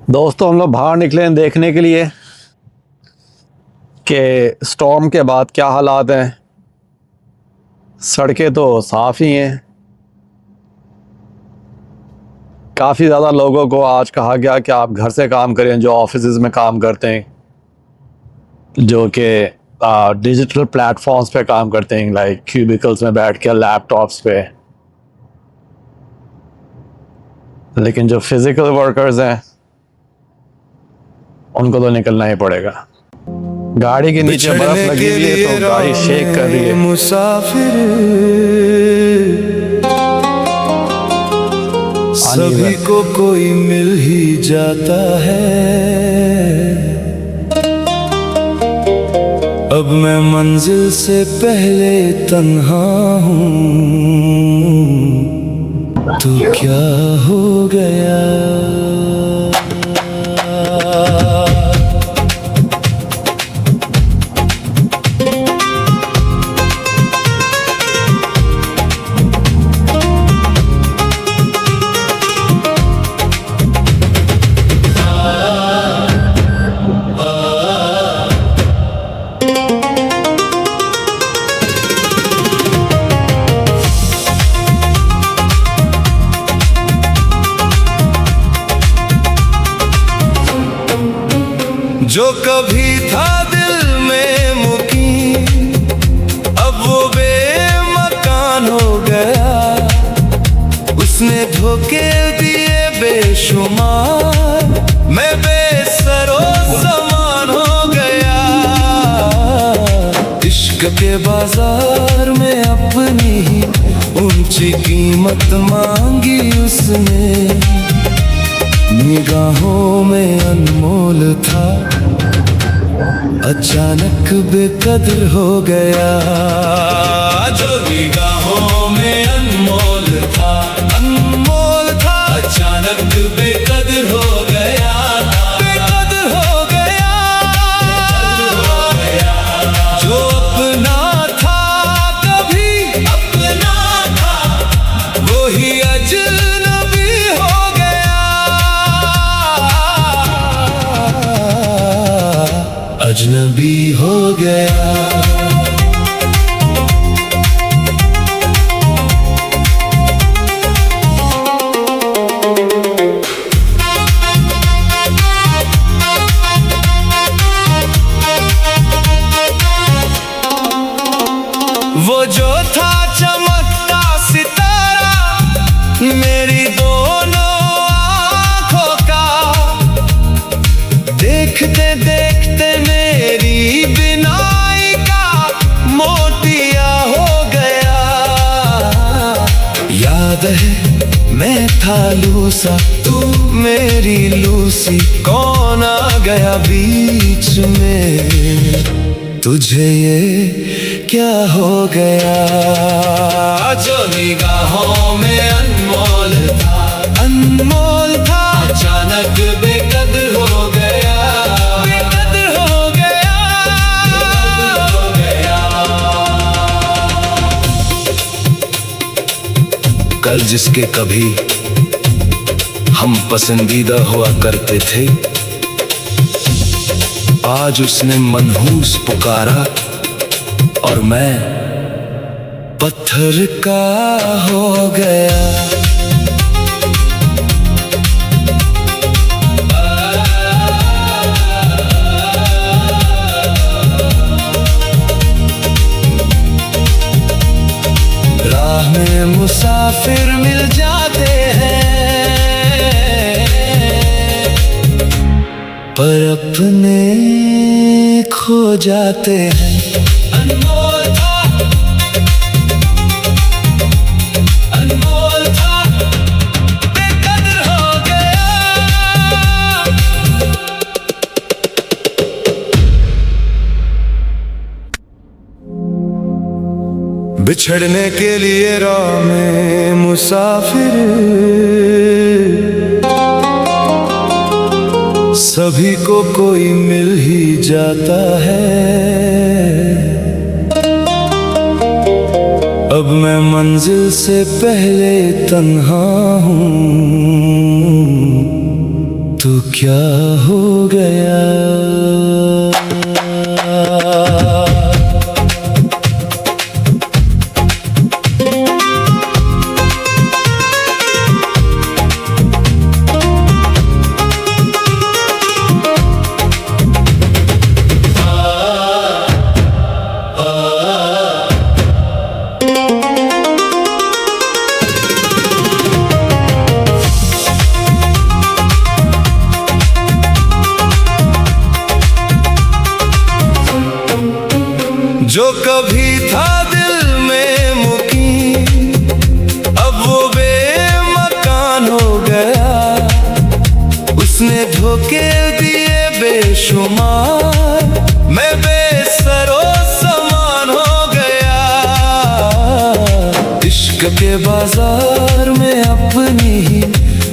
दोस्तों हम लोग बाहर निकले हैं देखने के लिए कि स्टॉर्म के बाद क्या हालात हैं। सड़कें तो साफ़ ही हैं। काफ़ी ज़्यादा लोगों को आज कहा गया कि आप घर से काम करें, जो ऑफिसेज़ में काम करते हैं, जो कि डिजिटल प्लेटफॉर्म्स पे काम करते हैं, लाइक क्यूबिकल्स में बैठ के लैपटॉप्स पे। लेकिन जो फिज़िकल वर्कर्स हैं उनको तो निकलना ही पड़ेगा। गाड़ी के नीचे बर्फ लगी हुई है तो गाड़ी शेक कर रही है। मुसाफिर सभी को कोई मिल ही जाता है। अब मैं मंजिल से पहले तन्हा हूँ, तो क्या हो गया। जो कभी था दिल में मुकीम, अब वो बेमकान हो गया। उसने धोखे दिए बेशुमार, मैं बेसरो सामान हो गया। इश्क के बाजार में अपनी ही ऊंची कीमत मांगी उसने। निगाहों में अनमोल था, अचानक बेकदर हो गया। जो निगाहों में अनमोल था, अचानक बेकदर हो गया। बेकदर हो गया। जो अपना था कभी अपना था, वो ही अजनबी हो गया। अजनबी हो गया। वो जो था चमकता सितारा, मेरी दोनों आँखों का, देखते देखते मेरी बिनाई का मोतिया हो गया। याद है मैं था लूसा, तू मेरी लूसी, कौन आ गया बीच में। तुझे ये क्या हो गया। जो निगाहों में अनमोल था, अचानक बेकदर हो गया। बेकदर हो गया। कल जिसके कभी हम पसंदीदा हुआ करते थे, आज उसने मनहूस पुकारा और मैं पत्थर का हो गया। राह में मुसाफिर मिल जाते हैं, पर अपने खो जाते हैं। अनमोल था, बेकदर हो गया। बिछड़ने के लिए राह में मुसाफिर सभी को कोई मिल ही जाता है। अब मैं मंजिल से पहले तन्हा हूँ, तो क्या हो गया। जो कभी था दिल में मुकीम, अब वो बेमकान हो गया। उसने धोखे दिए बेशुमार, मैं बेसरो समान हो गया। इश्क के बाजार में अपनी ही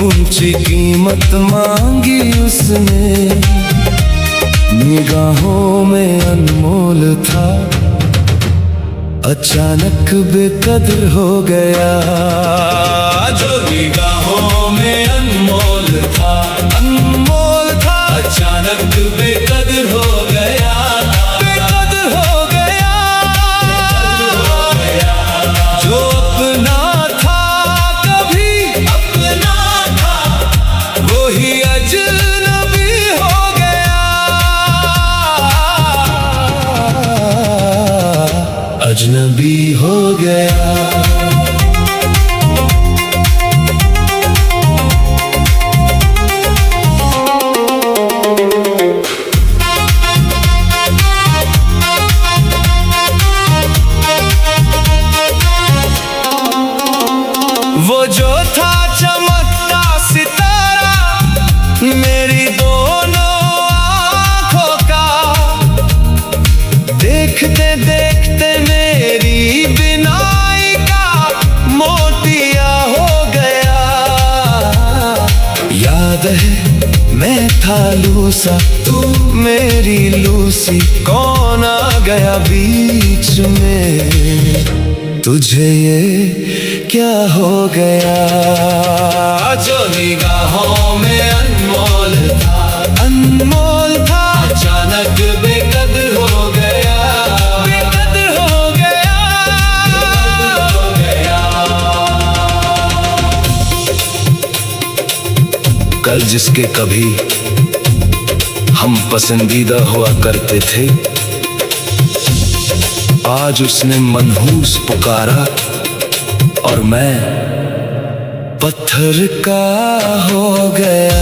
ऊंची कीमत मांगी उसने। निगाहों में अनमोल था, अचानक बेकदर हो गया। जो निगाहों में अनमोल था, अचानक बेकदर हो गया। बेकदर हो गया। जो अपना था कभी अपना था, वो ही अजनबी हो गया। अजनबी हो गया। वो जो था चमकता सितारा मेरी दोनों आंखों का, देखते देखते मेरी बिनाई का मोतिया हो गया। याद है मैं था लूसा, तू मेरी लूसी, कौन आ गया बीच में। तुझे ये क्या हो गया। जो निगाहों में अनमोल था, अचानक बेकदर हो गया। बेकदर हो गया। कल जिसके कभी हम पसंदीदा हुआ करते थे, आज उसने मनहूस पुकारा और मैं पत्थर का हो गया।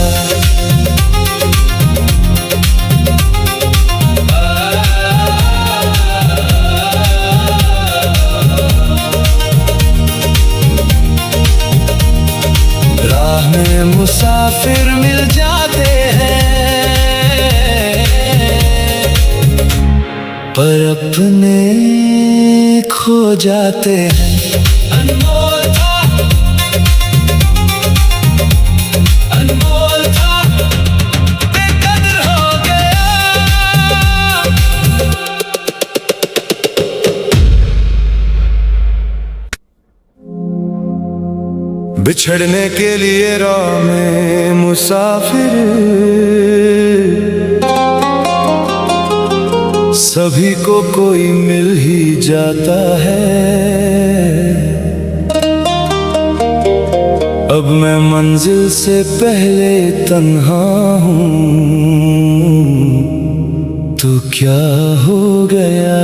राह में मुसाफिर मिल जाते हैं, पर अपने खो जाते हैं। अनमोल था, अनमोल था, बेकदर हो गया। बिछड़ने के लिए राह में मुसाफिर, सभी को कोई मिल ही जाता है। अब मैं मंजिल से पहले तन्हा हूँ, तो क्या हो गया।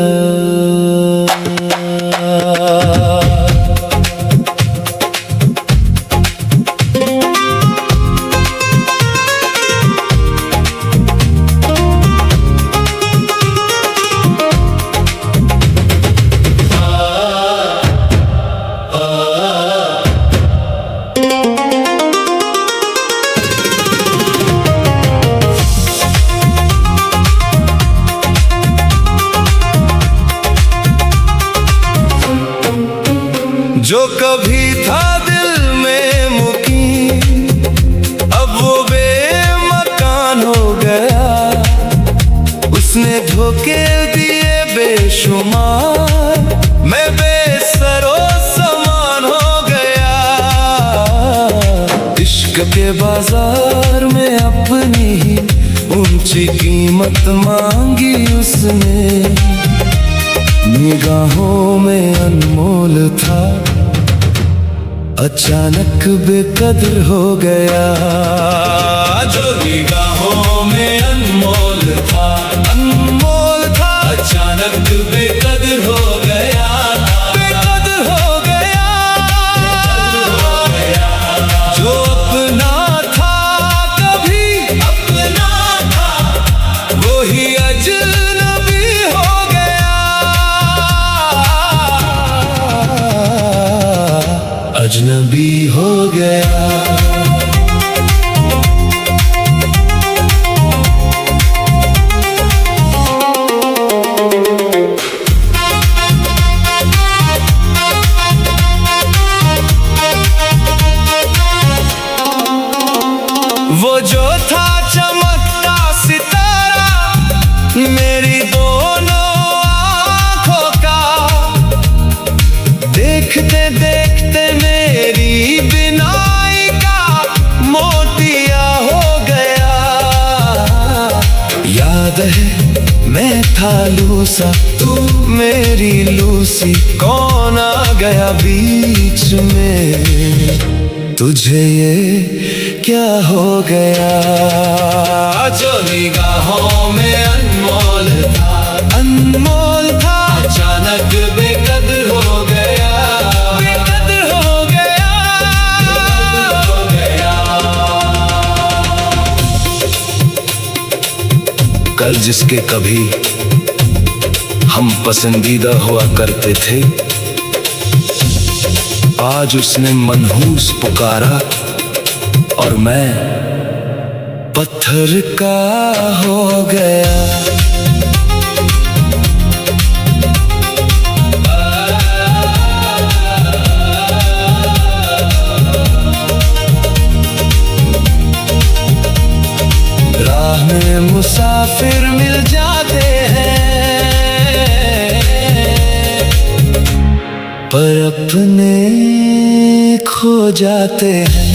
जो कभी था दिल में मुकीम, अब वो बेमकान हो गया। उसने धोखे दिए बेशुमार, मैं बेसरो समान हो गया। इश्क के बाजार में अब ऊंची कीमत मांगी उसने, निगाहों में अनमोल था, अचानक बेकदर हो गया। जो निगाहों में अनमोल था, अनमोल था, अचानक बेकदर हो गया, बेकदर हो गया। जो अपना था कभी अपना था, वो ही अजनबी हो गया, अजनबी हो गया। वो जो था चमकता सितारा मेरी दोनों आंखों का, देखते देखते मेरी बिनाई का मोतिया हो गया। याद है मैं था लूसा, तू मेरी लूसी, कौन आ गया बीच में, तुझे ये क्या हो गया। जो निगाहों में अनमोल था, अनमोल था, अचानक बेकदर हो गया, बेकदर हो गया, बेकदर हो गया। कल जिसके कभी हम पसंदीदा हुआ करते थे, आज उसने मनहूस पुकारा और मैं पत्थर का हो गया। राह में मुसाफिर मिल जाते हैं, पर अपने खो जाते हैं।